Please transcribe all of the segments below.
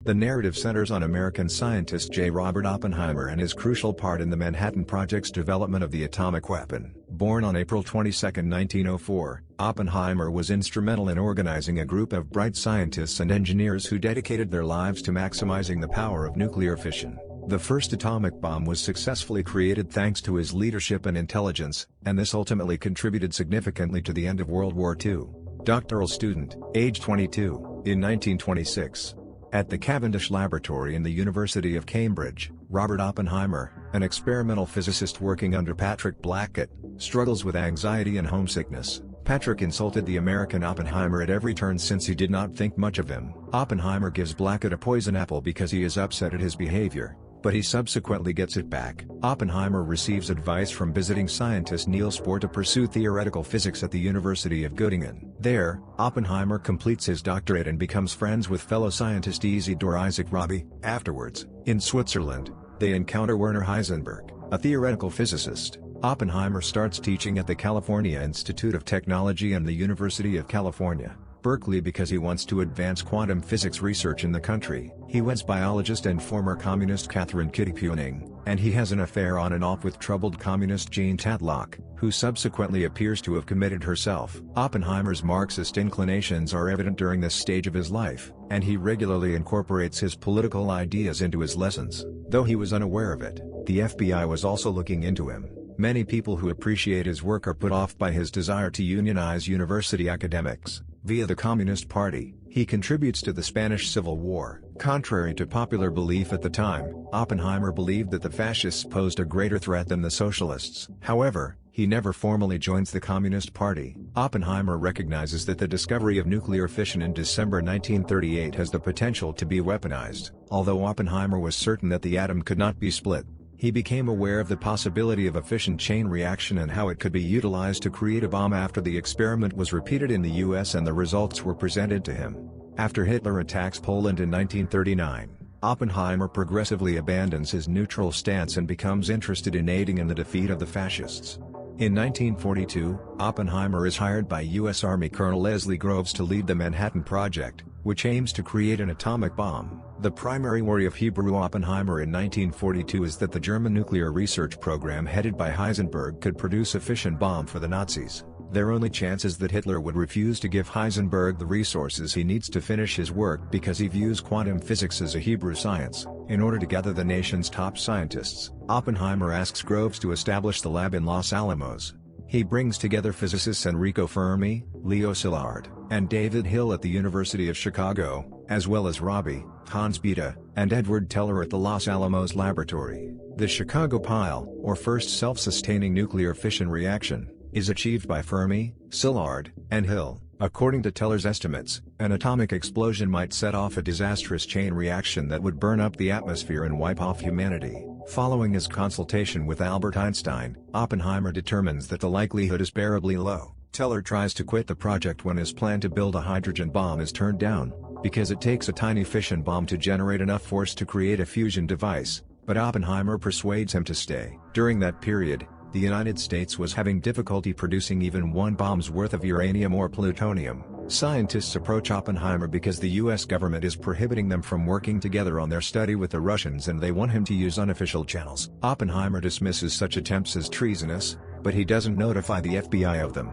The narrative centers on American scientist J. Robert Oppenheimer and his crucial part in the Manhattan Project's development of the atomic weapon. Born on April 22, 1904, Oppenheimer was instrumental in organizing a group of bright scientists and engineers who dedicated their lives to maximizing the power of nuclear fission. The first atomic bomb was successfully created thanks to his leadership and intelligence, and this ultimately contributed significantly to the end of World War II. Doctoral student, age 22, in 1926. At the Cavendish Laboratory in the University of Cambridge, Robert Oppenheimer, an experimental physicist working under Patrick Blackett, struggles with anxiety and homesickness. Patrick insulted the American Oppenheimer at every turn since he did not think much of him. Oppenheimer gives Blackett a poison apple because he is upset at his behavior, but he subsequently gets it back. Oppenheimer receives advice from visiting scientist Niels Bohr to pursue theoretical physics at the University of Göttingen. There, Oppenheimer completes his doctorate and becomes friends with fellow scientist Isidor Isaac Rabi. Afterwards, in Switzerland, they encounter Werner Heisenberg, a theoretical physicist. Oppenheimer starts teaching at the California Institute of Technology and the University of California, Berkeley because he wants to advance quantum physics research in the country. He weds biologist and former communist Catherine Kitty Puning, and he has an affair on and off with troubled communist Jean Tatlock, who subsequently appears to have committed herself. Oppenheimer's Marxist inclinations are evident during this stage of his life, and he regularly incorporates his political ideas into his lessons. Though he was unaware of it, the FBI was also looking into him. Many people who appreciate his work are put off by his desire to unionize university academics. Via the Communist Party, he contributes to the Spanish Civil War. Contrary to popular belief at the time, Oppenheimer believed that the fascists posed a greater threat than the socialists. However, he never formally joins the Communist Party. Oppenheimer recognizes that the discovery of nuclear fission in December 1938 has the potential to be weaponized. Although Oppenheimer was certain that the atom could not be split, he became aware of the possibility of a fission chain reaction and how it could be utilized to create a bomb after the experiment was repeated in the US and the results were presented to him. After Hitler attacks Poland in 1939, Oppenheimer progressively abandons his neutral stance and becomes interested in aiding in the defeat of the fascists. In 1942, Oppenheimer is hired by U.S. Army Colonel Leslie Groves to lead the Manhattan Project, which aims to create an atomic bomb. The primary worry of Hebrew Oppenheimer in 1942 is that the German nuclear research program headed by Heisenberg could produce a fission bomb for the Nazis. Their only chance is that Hitler would refuse to give Heisenberg the resources he needs to finish his work because he views quantum physics as a Hebrew science. In order to gather the nation's top scientists, Oppenheimer asks Groves to establish the lab in Los Alamos. He brings together physicists Enrico Fermi, Leo Szilard, and David Hill at the University of Chicago, as well as Rabi, Hans Bethe, and Edward Teller at the Los Alamos Laboratory. The Chicago pile, or first self-sustaining nuclear fission reaction, is achieved by Fermi, Szilard, and Hill. According to Teller's estimates, an atomic explosion might set off a disastrous chain reaction that would burn up the atmosphere and wipe off humanity. Following his consultation with Albert Einstein, Oppenheimer determines that the likelihood is bearably low. Teller tries to quit the project when his plan to build a hydrogen bomb is turned down, because it takes a tiny fission bomb to generate enough force to create a fusion device, but Oppenheimer persuades him to stay. During that period, the United States was having difficulty producing even one bomb's worth of uranium or plutonium. Scientists approach Oppenheimer because the US government is prohibiting them from working together on their study with the Russians and they want him to use unofficial channels. Oppenheimer dismisses such attempts as treasonous, but he doesn't notify the FBI of them.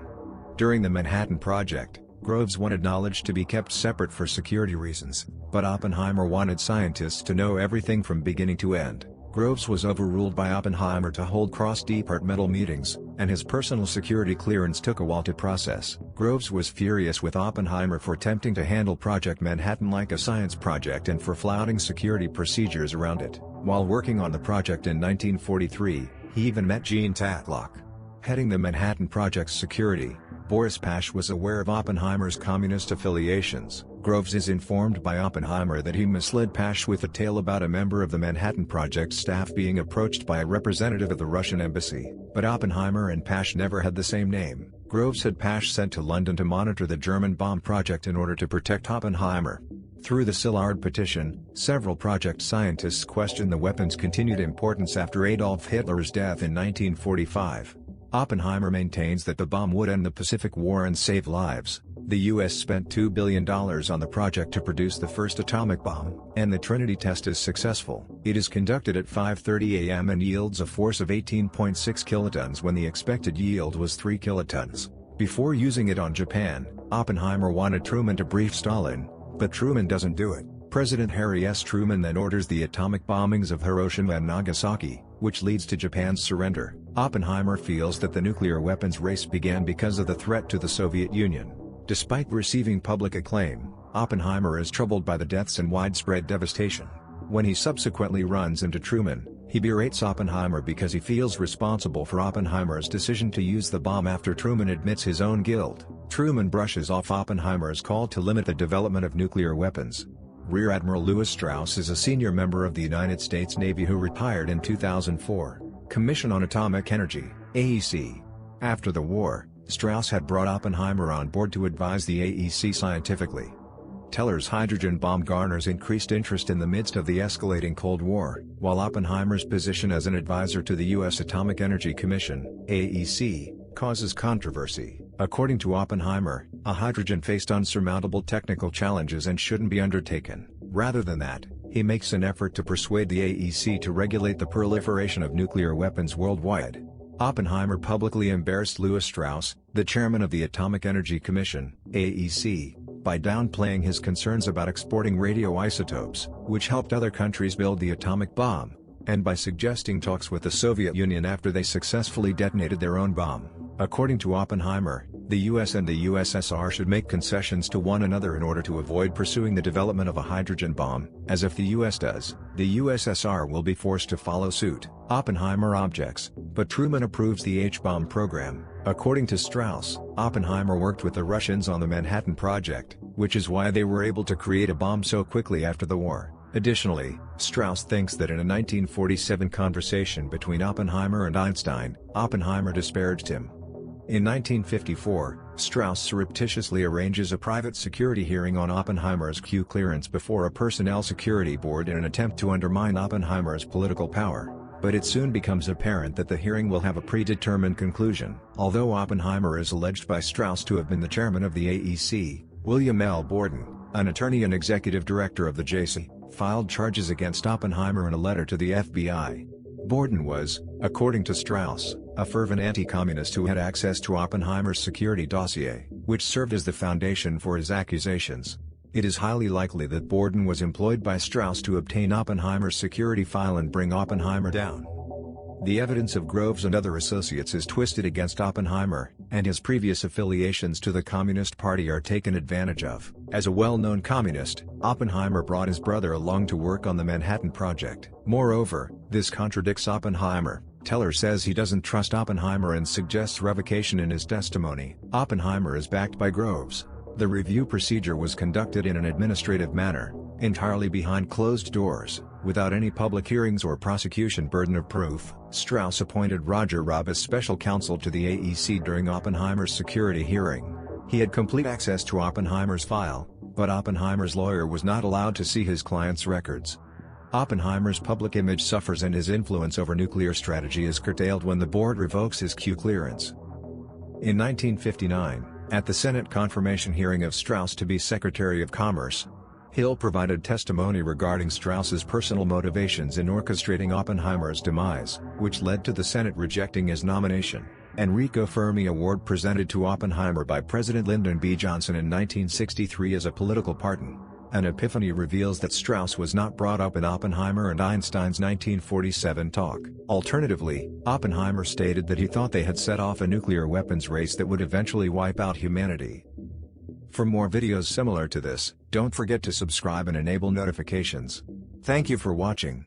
During the Manhattan Project, Groves wanted knowledge to be kept separate for security reasons, but Oppenheimer wanted scientists to know everything from beginning to end. Groves was overruled by Oppenheimer to hold cross-departmental meetings, and his personal security clearance took a while to process. Groves was furious with Oppenheimer for attempting to handle Project Manhattan like a science project and for flouting security procedures around it. While working on the project in 1943, he even met Jean Tatlock. Heading the Manhattan Project's security, Boris Pash was aware of Oppenheimer's communist affiliations. Groves is informed by Oppenheimer that he misled Pash with a tale about a member of the Manhattan Project staff being approached by a representative of the Russian embassy, but Oppenheimer and Pash never had the same name. Groves had Pash sent to London to monitor the German bomb project in order to protect Oppenheimer. Through the Szilard petition, several project scientists questioned the weapon's continued importance after Adolf Hitler's death in 1945. Oppenheimer maintains that the bomb would end the Pacific War and save lives, The US spent $2 billion on the project to produce the first atomic bomb, and the Trinity test is successful. It is conducted at 5:30 a.m. and yields a force of 18.6 kilotons when the expected yield was 3 kilotons. Before using it on Japan, Oppenheimer wanted Truman to brief Stalin, but Truman doesn't do it. President Harry S. Truman then orders the atomic bombings of Hiroshima and Nagasaki, which leads to Japan's surrender. Oppenheimer feels that the nuclear weapons race began because of the threat to the Soviet Union. Despite receiving public acclaim, Oppenheimer is troubled by the deaths and widespread devastation. When he subsequently runs into Truman, he berates Oppenheimer because he feels responsible for Oppenheimer's decision to use the bomb after Truman admits his own guilt. Truman brushes off Oppenheimer's call to limit the development of nuclear weapons. Rear Admiral Lewis Strauss is a senior member of the United States Navy who retired in 2004. Commission on Atomic Energy, AEC. After the war, Strauss had brought Oppenheimer on board to advise the AEC scientifically. Teller's hydrogen bomb garners increased interest in the midst of the escalating Cold War, while Oppenheimer's position as an advisor to the U.S. Atomic Energy Commission, AEC, causes controversy. According to Oppenheimer, a hydrogen faced unsurmountable technical challenges and shouldn't be undertaken. Rather than that, he makes an effort to persuade the AEC to regulate the proliferation of nuclear weapons worldwide. Oppenheimer publicly embarrassed Lewis Strauss, the chairman of the Atomic Energy Commission, AEC, by downplaying his concerns about exporting radioisotopes, which helped other countries build the atomic bomb, and by suggesting talks with the Soviet Union after they successfully detonated their own bomb. According to Oppenheimer, the US and the USSR should make concessions to one another in order to avoid pursuing the development of a hydrogen bomb, as if the US does, the USSR will be forced to follow suit. Oppenheimer objects, but Truman approves the H-bomb program. According to Strauss, Oppenheimer worked with the Russians on the Manhattan Project, which is why they were able to create a bomb so quickly after the war. Additionally, Strauss thinks that in a 1947 conversation between Oppenheimer and Einstein, Oppenheimer disparaged him. In 1954, Strauss surreptitiously arranges a private security hearing on Oppenheimer's Q clearance before a personnel security board in an attempt to undermine Oppenheimer's political power. But it soon becomes apparent that the hearing will have a predetermined conclusion. Although Oppenheimer is alleged by Strauss to have been the chairman of the AEC, William L. Borden, an attorney and executive director of the JC, filed charges against Oppenheimer in a letter to the FBI. Borden was, according to Strauss, a fervent anti-communist who had access to Oppenheimer's security dossier, which served as the foundation for his accusations. It is highly likely that Borden was employed by Strauss to obtain Oppenheimer's security file and bring Oppenheimer down. The evidence of Groves and other associates is twisted against Oppenheimer, and his previous affiliations to the Communist Party are taken advantage of. As a well-known communist, Oppenheimer brought his brother along to work on the Manhattan Project. Moreover, this contradicts Oppenheimer. Teller says he doesn't trust Oppenheimer and suggests revocation in his testimony. Oppenheimer is backed by Groves. The review procedure was conducted in an administrative manner, entirely behind closed doors, without any public hearings or prosecution burden of proof. Strauss appointed Roger Robb as special counsel to the AEC during Oppenheimer's security hearing. He had complete access to Oppenheimer's file, but Oppenheimer's lawyer was not allowed to see his client's records. Oppenheimer's public image suffers and his influence over nuclear strategy is curtailed when the board revokes his Q clearance. In 1959, at the Senate confirmation hearing of Strauss to be Secretary of Commerce, Hill provided testimony regarding Strauss's personal motivations in orchestrating Oppenheimer's demise, which led to the Senate rejecting his nomination. Enrico Fermi Award presented to Oppenheimer by President Lyndon B. Johnson in 1963 as a political pardon. An epiphany reveals that Strauss was not brought up in Oppenheimer and Einstein's 1947 talk. Alternatively, Oppenheimer stated that he thought they had set off a nuclear weapons race that would eventually wipe out humanity. For more videos similar to this, don't forget to subscribe and enable notifications. Thank you for watching.